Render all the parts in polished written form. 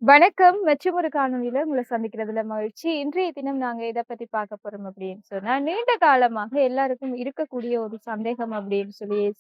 வணக்கம். மற்றும் ஒரு காணொளியில உங்கள சந்திக்கிறதுல மகிழ்ச்சி. இன்றைய தினம் நாங்க எத பத்தி பார்க்க போறோம் அப்படின்னு சொன்னா, நீண்ட காலமாக எல்லாருக்கும் இருக்கக்கூடிய ஒரு சந்தேகம் அப்படின்னு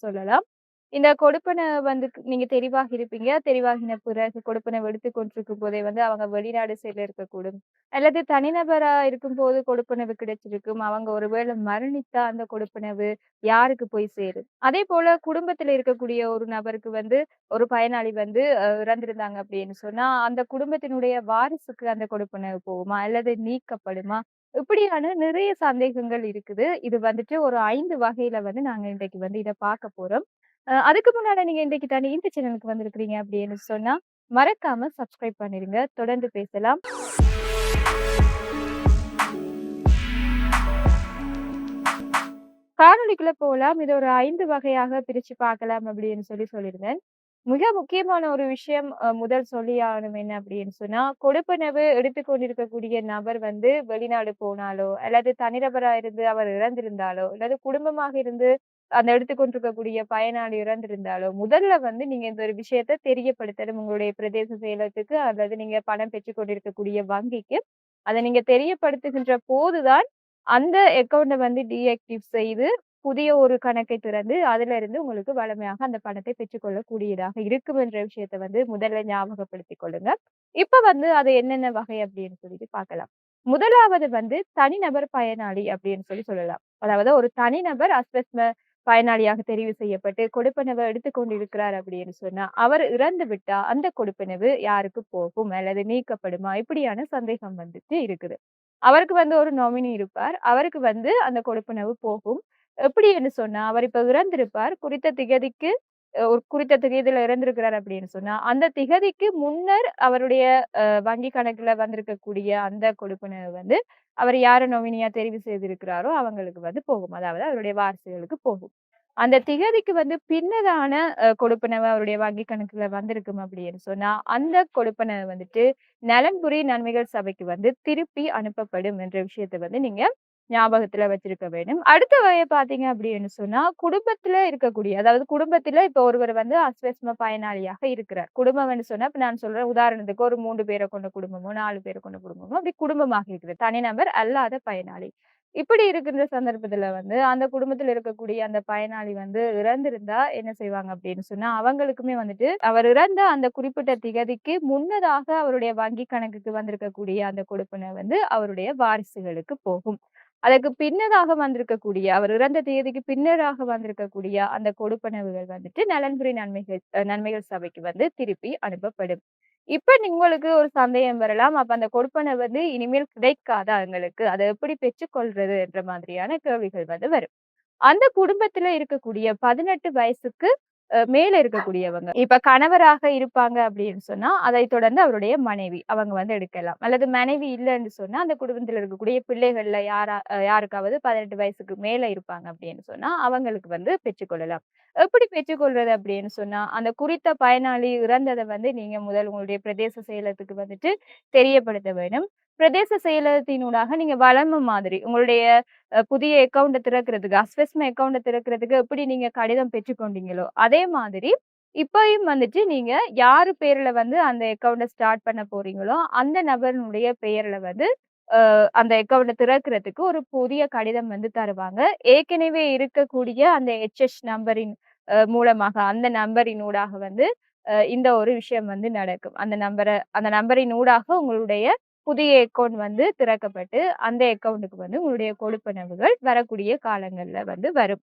சொல்லலாம். இந்த கொடுப்பன வந்து நீங்க தெரிவாகி இருப்பீங்க. தெரிவாகின பிறகு கொடுப்பனவு எடுத்துக் கொண்டிருக்கும் போதே வந்து அவங்க வெளிநாடு செல்ல இருக்கக்கூடும். அல்லது தனிநபரா இருக்கும்போது கொடுப்பனவு கிடைச்சிருக்கும். அவங்க ஒருவேளை மரணித்தா அந்த கொடுப்பனவு யாருக்கு போய் சேரும்? அதேபோல குடும்பத்தில இருக்கக்கூடிய ஒரு நபருக்கு வந்து ஒரு பயனாளி வந்து இறந்திருந்தாங்க அப்படின்னு சொன்னா, அந்த குடும்பத்தினுடைய வாரிசுக்கு அந்த கொடுப்பனவு போகுமா? அல்லது நீக்கப்படுமா? இப்படியான நிறைய சந்தேகங்கள் இருக்குது. இது வந்துட்டு ஒரு 5 வகையில வந்து நாங்க இன்றைக்கு வந்து இத பார்க்க போறோம். அதுக்கு முன்னால நீங்க இன்றைக்கு தானே இந்த சேனலுக்கு வந்திருக்கிறீங்க அப்படின்னு சொன்னா, மறக்காம சப்ஸ்கிரைப் பண்ணிருங்க. தொடர்ந்து பேசலாம். காணொளிக்குள்ள போலாம். இத ஒரு 5 வகையாக பிரிச்சு பார்க்கலாம் அப்படின்னு சொல்லியிருந்தேன். மிக முக்கியமான ஒரு விஷயம் முதல் சொல்லி ஆகணும் என்ன அப்படின்னு சொன்னா, கொடுப்பனவு எடுத்துக் கொண்டிருக்கக்கூடிய நபர் வந்து வெளிநாடு போனாலோ, அல்லது தனிநபரா இருந்து அவர் இறந்திருந்தாலோ, அல்லது குடும்பமாக இருந்து அந்த எடுத்துக் கொண்டிருக்கக்கூடிய பயனாளி இறந்திருந்தாலோ, முதல்ல வந்து நீங்க இந்த ஒரு விஷயத்த தெரியப்படுத்தணும் உங்களுடைய பிரதேச செயலகத்துக்கு, அல்லது நீங்க பணம் பெற்றுக் கொண்டிருக்கக்கூடிய வங்கிக்கு. அத நீங்க தெரியப்படுத்துகின்ற போதுதான் அந்த அக்கவுண்ட்ட வந்து டீஆக்டிவ் செய்து புதிய ஒரு கணக்கை திறந்து, அதிலிருந்து உங்களுக்கு வழமையாக அந்த பணத்தை பெற்றுக்கொள்ளக் கூடியதாக இருக்கும் என்ற விஷயத்த வந்து முதல்ல ஞாபகப்படுத்திக் கொள்ளுங்க. இப்ப வந்து அது என்னென்ன வகை அப்படின்னு சொல்லிட்டு பார்க்கலாம். முதலாவது வந்து தனிநபர் பயனாளி அப்படின்னு சொல்லலாம். அதாவது ஒரு தனிநபர் அஸ்வஸ்ம பயனாளியாக தெரிவு செய்யப்பட்டு கொடுப்பனவு எடுத்துக் கொண்டிருக்கிறார் அப்படின்னு சொன்னா, அவர் இறந்து விட்டா அந்த கொடுப்பனவு யாருக்கு போகும்? அல்லது நீக்கப்படுமா? இப்படியான சந்தேகம் வந்துட்டு இருக்குது. அவருக்கு வந்து ஒரு நாமினி இருப்பார். அவருக்கு வந்து அந்த கொடுப்பனவு போகும். எப்படி என்று சொன்னா, அவர் இப்ப இறந்திருப்பார். குறித்த திகதிக்கு ஒரு குறித்த திகதியில இறந்திருக்கிறார் அப்படின்னு சொன்னா, அந்த திகதிக்கு முன்னர் அவருடைய வங்கி கணக்குல வந்திருக்கக்கூடிய அந்த கொடுப்பனவு வந்து, அவர் யார நாமினியா தெரிவு செய்திருக்கிறாரோ அவங்களுக்கு வந்து போகும். அதாவது அவருடைய வாரிசுகளுக்கு போகும். அந்த திகதிக்கு வந்து பின்னதான கொடுப்பனவு அவருடைய வங்கி கணக்குல வந்திருக்கும் அப்படின்னு சொன்னா, அந்த கொடுப்பனவு வந்துட்டு நலன்புரி நன்மைகள் சபைக்கு வந்து திருப்பி அனுப்பப்படும் என்ற விஷயத்த வந்து நீங்க ஞாபகத்துல வச்சிருக்க வேண்டும். அடுத்த வகை பார்த்தீங்க அப்படின்னு சொன்னா, குடும்பத்தில இருக்கக்கூடிய அதாவது குடும்பத்தில இப்ப ஒருவர் வந்து அஸ்வஸ்ம பயனாளியாக இருக்கிறார். குடும்பம்ன்னு சொன்னா, இப்ப நான் சொல்றேன் உதாரணத்துக்கு ஒரு 3 பேர கொண்ட குடும்பமோ, 4 பேர கொண்ட குடும்பமோ, அப்படி குடும்பமாக இருக்குது. தனிநபர் அல்லாத பயனாளி. இப்படி இருக்கின்ற சந்தர்ப்பத்துல வந்து, அந்த குடும்பத்தில இருக்கக்கூடிய அந்த பயனாளி வந்து இறந்திருந்தா என்ன செய்வாங்க அப்படின்னு சொன்னா, அவங்களுக்குமே வந்துட்டு அவர் இறந்த அந்த குறிப்பிட்ட திகதிக்கு முன்னதாக அவருடைய வங்கி கணக்குக்கு வந்திருக்கக்கூடிய அந்த கொடுப்பன வந்து அவருடைய வாரிசுகளுக்கு போகும். அதற்கு பின்னதாக வந்திருக்கக்கூடிய அவர் இறந்த தேதிக்கு பின்னராக வந்திருக்கக்கூடிய அந்த கொடுப்பனவுகள் வந்துட்டு நலன்புரி நன்மைகள் சபைக்கு வந்து திருப்பி அனுப்பப்படும். இப்ப உங்களுக்கு ஒரு சந்தேகம் வரலாம். அப்ப அந்த கொடுப்பனவு வந்து இனிமேல் கிடைக்காதா எங்களுக்கு? அத எப்படி பெற்றுக்கொள்றது என்ற மாதிரியான கேள்விகள் வந்து வரும். அந்த குடும்பத்தில இருக்கக்கூடிய 18 வயசுக்கு மேல இருக்கக்கூடியவங்க. இப்ப கணவராக இருப்பாங்க அப்படின்னு சொன்னா, அதைத் தொடர்ந்து அவருடைய மனைவி. அவங்க வந்து எடுக்கலாம். அல்லது மனைவி இல்லன்னு சொன்னா, அந்த குடும்பத்தில இருக்கக்கூடிய பிள்ளைகள்ல யாருக்காவது 18 வயசுக்கு மேல இருப்பாங்க அப்படின்னு சொன்னா, அவங்களுக்கு வந்து பெற்றுக்கொள்ளலாம். எப்படி பெற்றுக்கொள்றது அப்படின்னு சொன்னா, அந்த குறித்த பயனாளி இறந்தத வந்து நீங்க முதல் உங்களுடைய பிரதேச செயலகத்துக்கு வந்துட்டு தெரியப்படுத்த வேணும். பிரதேச செயலகத்தினூடாக நீங்க வழமை மாதிரி உங்களுடைய புதிய அக்கவுண்ட்ட திறக்கிறதுக்கு, அஸ்வஸ்ம அக்கவுண்ட்ட திறக்கிறதுக்கு எப்படி நீங்க கடிதம் பெற்றுக்கொண்டீங்களோ, அதே மாதிரி இப்பயும் வந்துட்டு நீங்க யாரு பேர்ல வந்து அந்த அக்கவுண்ட்ட ஸ்டார்ட் பண்ண போறீங்களோ, அந்த நபரினுடைய பெயர்ல வந்து அந்த அக்கவுண்ட்ட திறக்கிறதுக்கு ஒரு புதிய கடிதம் வந்து தருவாங்க. ஏற்கனவே இருக்கக்கூடிய அந்த ஹெச்எஸ் நம்பரின் மூலமாக அந்த நம்பரின் ஊடாக வந்து இந்த ஒரு விஷயம் வந்து நடக்கும். அந்த நம்பரின் ஊடாக உங்களுடைய புதிய அக்கவுண்ட் வந்து திறக்கப்பட்டு, அந்த அக்கவுண்ட்க்கு வந்து உங்களுடைய கொடுப்பனவுகள் வரக்கூடிய காலங்கள்ல வந்து வரும்.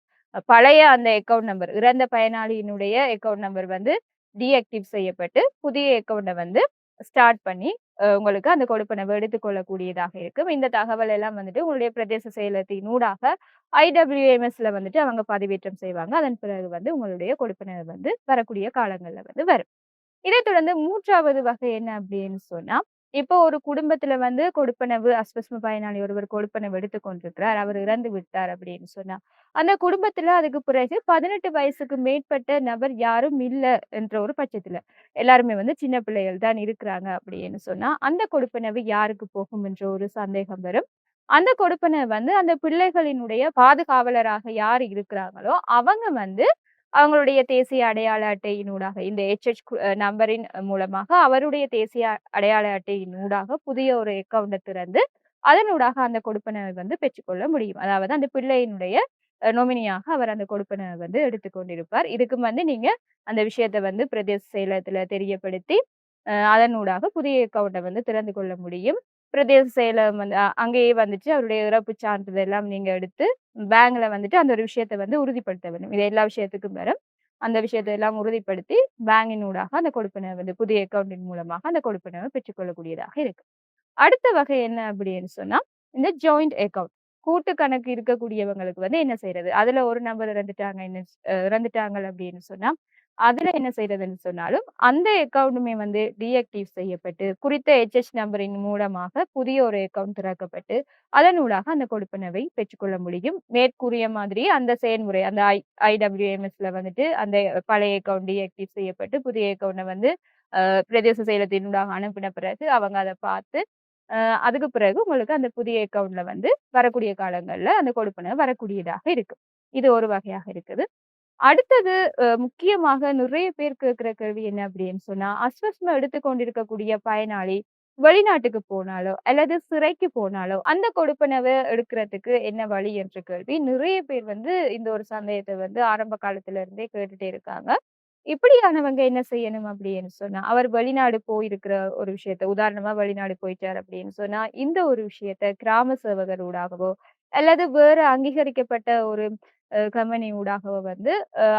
பழைய அந்த அக்கவுண்ட் நம்பர் இறந்த பயனாளியினுடைய அக்கவுண்ட் நம்பர் வந்து டீஆக்டிவ் செய்யப்பட்டு, புதிய அக்கவுண்ட்ட வந்து ஸ்டார்ட் பண்ணி, உங்களுக்கு அந்த கொடுப்பனவு எடுத்துக்கொள்ளக்கூடியதாக இருக்கும். இந்த தகவல் எல்லாம் வந்துட்டு உங்களுடைய பிரதேச செயலகத்தின் ஊடாக ஐடபிள்யூஎம்எஸ்ல வந்துட்டு அவங்க பதிவேற்றம் செய்வாங்க. அதன் பிறகு வந்து உங்களுடைய கொடுப்பனவு வந்து வரக்கூடிய காலங்கள்ல வந்து வரும். இதைத் தொடர்ந்து 3வது வகை என்ன அப்படின்னு சொன்னா, இப்போ ஒரு குடும்பத்தில வந்து கொடுப்பனவு அஸ்வஸ்ம பயனாளி ஒருவர் கொடுப்பனவு எடுத்துக் கொண்டிருக்கிறார். அவர் இறந்து விட்டார் அப்படின்னு சொன்னா, அந்த குடும்பத்தில அதுக்கு பிறகு 18 வயசுக்கு மேற்பட்ட நபர் யாரும் இல்ல என்ற ஒரு பட்சத்தில, எல்லாருமே வந்து சின்ன பிள்ளைகள் தான் இருக்கிறாங்க அப்படின்னு சொன்னா, அந்த கொடுப்பனவு யாருக்கு போகும் என்ற ஒரு சந்தேகம் வரும். அந்த கொடுப்பனவு வந்து அந்த பிள்ளைகளினுடைய பாதுகாவலராக யார் இருக்கிறாங்களோ, அவங்க வந்து அவங்களுடைய தேசிய அடையாள அட்டையினூடாக இந்த HH நம்பரின் மூலமாக அவருடைய தேசிய அடையாள அட்டையின் ஊடாக புதிய ஒரு அக்கவுண்ட்ட திறந்து, அதனூடாக அந்த கொடுப்பனவை வந்து பெற்றுக்கொள்ள முடியும். அதாவது அந்த பிள்ளையினுடைய நொமினியாக அவர் அந்த கொடுப்பனவை வந்து எடுத்துக் கொண்டிருப்பார். இதுக்கும் வந்து நீங்க அந்த விஷயத்த வந்து பிரதேச செயலகத்துல தெரியப்படுத்தி, அதனூடாக புதிய அக்கவுண்ட்ட வந்து திறந்து கொள்ள முடியும். பிரதேச செயலகம் வந்து அங்கேயே வந்துட்டு அவருடைய இறப்புச் சான்றிதழ் எல்லாம் நீங்க எடுத்து, பேங்க்ல வந்துட்டு அந்த ஒரு விஷயத்த வந்து உறுதிப்படுத்த வேண்டும். இது எல்லா விஷயத்துக்கும் வரும். அந்த விஷயத்த எல்லாம் உறுதிப்படுத்தி, பேங்கினூடாக அந்த கொடுப்பனவ வந்து புதிய அக்கவுண்டின் மூலமாக அந்த கொடுப்பனவ பெற்றுக்கொள்ளக்கூடியதாக இருக்கு. அடுத்த வகை என்ன அப்படின்னு சொன்னா, இந்த ஜாயிண்ட் அக்கவுண்ட். கூட்டு கணக்கு இருக்கக்கூடியவங்களுக்கு வந்து என்ன செய்றது? அதுல ஒரு நபர் இறந்துட்டாங்க இறந்துட்டாங்க அப்படின்னு சொன்னா, அதுல என்ன செய்றதுன்னு சொன்னாலும், அந்த அக்கவுண்டுமே வந்து டீஆக்டிவ் செய்யப்பட்டு, குறித்த நம்பரின் மூலமாக புதிய ஒரு அக்கவுண்ட் திறக்கப்பட்டு, அதனூடாக அந்த கொடுப்பனவை பெற்றுக்கொள்ள முடியும். மேற்கூறிய மாதிரி அந்த செயல்முறை அந்த IWMSல வந்துட்டு அந்த பழைய அக்கவுண்ட் டீஆக்டிவ் செய்யப்பட்டு, புதிய அக்கவுண்ட்ட வந்து பிரதேச செயலகத்தினூடாக அனுப்பின பிறகு அவங்க அத பார்த்து அ அதுக்கு பிறகு உங்களுக்கு அந்த புதிய அக்கவுண்ட்ல வந்து வரக்கூடிய காலங்கள்ல அந்த கொடுப்பனவு வரக்கூடியதாக இருக்கு. இது ஒரு வகையாக இருக்குது. அடுத்தது முக்கியமாக நிறைய பேர் கேட்கிற கேள்வி என்ன அப்படின்னு சொன்னா, அஸ்வஸ்ம எடுத்துக் கொண்டிருக்கக்கூடிய பயனாளி வெளிநாட்டுக்கு போனாலோ, அல்லது சிறைக்கு போனாலோ, அந்த கொடுப்பனவ எடுக்கிறதுக்கு என்ன வழி என்ற கேள்வி நிறைய பேர் வந்து இந்த ஒரு சந்தேகத்த வந்து ஆரம்ப காலத்துல இருந்தே கேட்டுட்டே இருக்காங்க. இப்படியானவங்க என்ன செய்யணும் அப்படின்னு சொன்னா, அவர் வெளிநாடு போயிருக்கிற ஒரு விஷயத்த உதாரணமா வெளிநாடு போயிட்டார் அப்படின்னு சொன்னா, இந்த ஒரு விஷயத்த கிராம சேவகர் ஊடாகவோ, அல்லது வேற அங்கீகரிக்கப்பட்ட ஒரு கம்பெனி ஊடாகவோ வந்து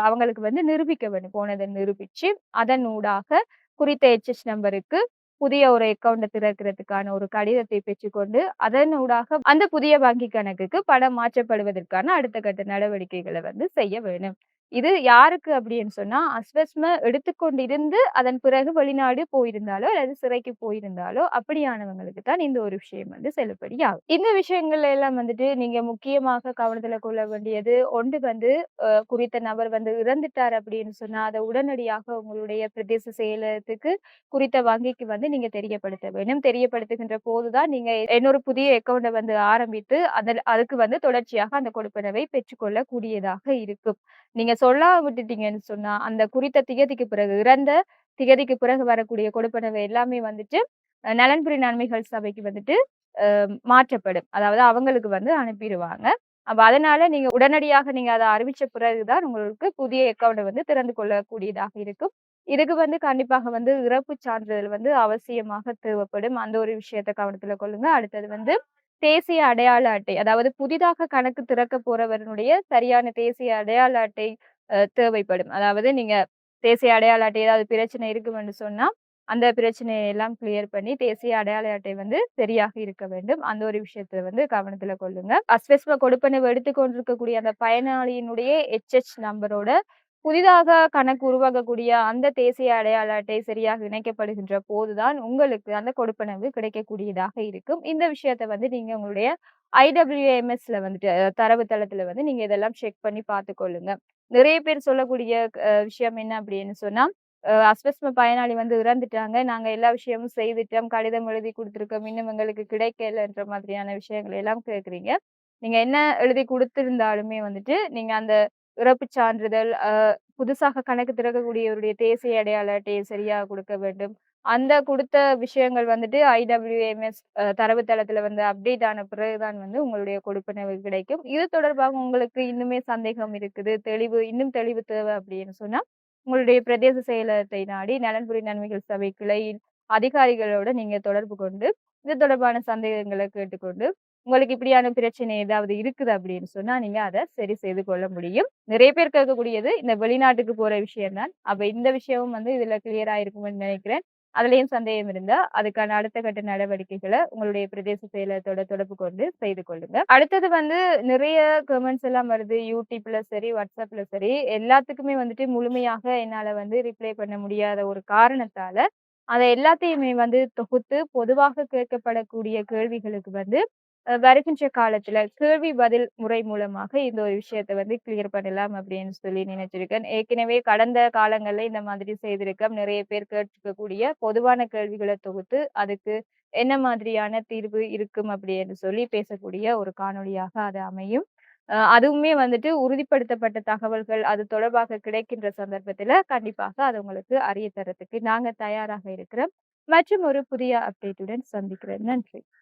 அவங்களுக்கு வந்து நிரூபிக்க வேண்டும். போனத நிரூபிச்சு, அதன் ஊடாக குறித்த நம்பருக்கு புதிய ஒரு அக்கவுண்ட்ட திறக்கிறதுக்கான ஒரு கடிதத்தை பெற்றுக்கொண்டு, அதன் ஊடாக அந்த புதிய வங்கி கணக்குக்கு பணம் மாற்றப்படுவதற்கான அடுத்த கட்ட நடவடிக்கைகள வந்து செய்ய வேணும். இது யாருக்கு அப்படின்னு சொன்னா, அஸ்வஸ்ம எடுத்துக்கொண்டிருந்து, அதன் பிறகு வெளிநாடு போயிருந்தாலோ, அல்லது சிறைக்கு போயிருந்தாலோ, அப்படியானவங்களுக்கு தான் இந்த ஒரு விஷயம் வந்து செல்லுபடியாகும். இந்த விஷயங்கள் எல்லாம் வந்துட்டு நீங்க முக்கியமாக கவனத்துல கொள்ள வேண்டியது, ஒன்று வந்து குறித்த நபர் வந்து இறந்துட்டார் அப்படின்னு சொன்னா, அத உடனடியாக உங்களுடைய பிரதேச செயலகத்துக்கு, குறித்த வங்கிக்கு வந்து நீங்க தெரியப்படுத்த வேண்டும். தெரியப்படுத்துகின்ற போது தான் நீங்க இன்னொரு புதிய அக்கவுண்ட்ட வந்து ஆரம்பித்து, அதுக்கு வந்து தொடர்ச்சியாக அந்த கொடுப்பனவை பெற்றுக்கொள்ள கூடியதாக இருக்கும். நீங்க சொல்லாம விட்டுட்டீங்கன்னு சொன்னா, அந்த குறித்த திகதிக்கு பிறகு இறந்த திகதிக்கு பிறகு வரக்கூடிய கொடுப்பனவு எல்லாமே வந்துட்டு, நலன்புரி நன்மைகள் சபைக்கு வந்துட்டு மாற்றப்படும். அதாவது அவங்களுக்கு வந்து அனுப்பிருவாங்க. அப்ப அதனால நீங்க உடனடியாக நீங்க அத அறிவிச்ச பிறகு தான் உங்களுக்கு புதிய அக்கவுண்ட்ட வந்து திறந்து கொள்ளக்கூடியதாக இருக்கும். இதுக்கு வந்து கண்டிப்பாக வந்து இறப்புச் சான்றிதழ் வந்து அவசியமாக தேவைப்படும். அந்த ஒரு விஷயத்த கவனத்துல கொள்ளுங்க. அடுத்தது வந்து தேசிய அடையாள அட்டை. அதாவது புதிதாக கணக்கு திறக்க போறவருடைய சரியான தேசிய அடையாள அட்டை தேவைப்படும். அதாவது நீங்க தேசிய அடையாள அட்டை ஏதாவது பிரச்சனை இருக்குமென்று சொன்னா, அந்த பிரச்சனையை எல்லாம் கிளியர் பண்ணி தேசிய அடையாள அட்டை வந்து சரியாக இருக்க வேண்டும். அந்த ஒரு விஷயத்த வந்து கவனத்துல கொள்ளுங்க. அஸ்வஸ்ம கொடுப்பனவு எடுத்துக் கொண்டிருக்கக்கூடிய அந்த பயனாளியினுடைய நம்பரோட புதிதாக கணக்கு உருவாக்கக்கூடிய அந்த தேசிய அடையாள அட்டை சரியாக இணைக்கப்படுகின்ற போதுதான் உங்களுக்கு அந்த கொடுப்பனவு கிடைக்கக்கூடியதாக இருக்கும். இந்த விஷயத்த வந்து நீங்க உங்களுடைய IWMSல வந்துட்டு தரவுத்தளத்துல வந்து நீங்க இதெல்லாம் செக் பண்ணி பார்த்துக்கொள்ளுங்க. நிறைய பேர் சொல்லக்கூடிய விஷயம் என்ன அப்படின்னு சொன்னா, அஸ்வஸ்ம பயனாளி வந்து இறந்துட்டாங்க. நாங்க எல்லா விஷயமும் செய்துட்டோம். கடிதம் எழுதி குடுத்துருக்கோம். இன்னும் எங்களுக்கு கிடைக்கலன்ற மாதிரியான விஷயங்களை எல்லாம் கேட்கிறீங்க. நீங்க என்ன எழுதி குடுத்திருந்தாலுமே வந்துட்டு, நீங்க அந்த இறப்புச் சான்றிதழ், புதுசாக கணக்கு திறக்கக்கூடியவருடைய தேசிய அடையாள அட்டையை சரியாக குடுக்க வேண்டும். அந்த குடுத்த விஷயங்கள் வந்துட்டு IWMS தரவுத்தளத்துல வந்து அப்டேட் ஆன பிறகுதான் வந்து உங்களுடைய கொடுப்பனவு கிடைக்கும். இது தொடர்பாக உங்களுக்கு இன்னுமே சந்தேகம் இருக்குது, இன்னும் தெளிவு தேவை அப்படின்னு சொன்னா, உங்களுடைய பிரதேச செயலகத்தை நாடி நலன்புரி நன்மைகள் சபை கிளையின் அதிகாரிகளோட நீங்க தொடர்பு கொண்டு, இது தொடர்பான சந்தேகங்கள கேட்டுக்கொண்டு உங்களுக்கு இப்படியான பிரச்சனை ஏதாவது இருக்குது அப்படின்னு சொன்னா, நீங்க அத சரி செய்து கொள்ள முடியும். நிறைய பேர் கேட்கக்கூடியது இந்த வெளிநாட்டுக்கு போற விஷயம் தான். அப்ப இந்த விஷயமும் வந்து இதுல கிளியர் ஆயிருக்கும்னு நினைக்கிறேன். அதுலயும் சந்தேகம் இருந்தா, அதுக்கான அடுத்த கட்ட நடவடிக்கைகள உங்களுடைய பிரதேச செயலகத்தோட தொடர்பு கொண்டு செய்து கொள்ளுங்க. அடுத்தது வந்து நிறைய கமெண்ட்ஸ் எல்லாம் வருது. YouTubeல சரி, WhatsAppல சரி, எல்லாத்துக்குமே வந்துட்டு முழுமையாக என்னால வந்து ரிப்ளை பண்ண முடியாத ஒரு காரணத்தால, அத எல்லாத்தையுமே வந்து தொகுத்து பொதுவாக கேட்கப்படக்கூடிய கேள்விகளுக்கு வந்து வருகின்ற காலத்துல கேள்வி பதில் முறை மூலமாக இந்த ஒரு விஷயத்த வந்து கிளியர் பண்ணலாம் அப்படின்னு சொல்லி நினைச்சிருக்கேன். ஏற்கனவே கடந்த காலங்கள்ல இந்த மாதிரி செய்திருக்கோம். நிறைய பேர் கேட்டிருக்கக்கூடிய பொதுவான கேள்விகள தொகுத்து, அதுக்கு என்ன மாதிரியான தீர்வு இருக்கும் அப்படின்னு சொல்லி பேசக்கூடிய ஒரு காணொளியாக அது அமையும். அதுவுமே வந்துட்டு உறுதிப்படுத்தப்பட்ட தகவல்கள் அது தொடர்பாக கிடைக்கின்ற சந்தர்ப்பத்தில, கண்டிப்பாக அது உங்களுக்கு அறிய தர்றதுக்கு நாங்க தயாராக இருக்கிறோம். மற்றும் ஒரு புதிய அப்டேட்டுடன் சந்திக்கிறேன். நன்றி.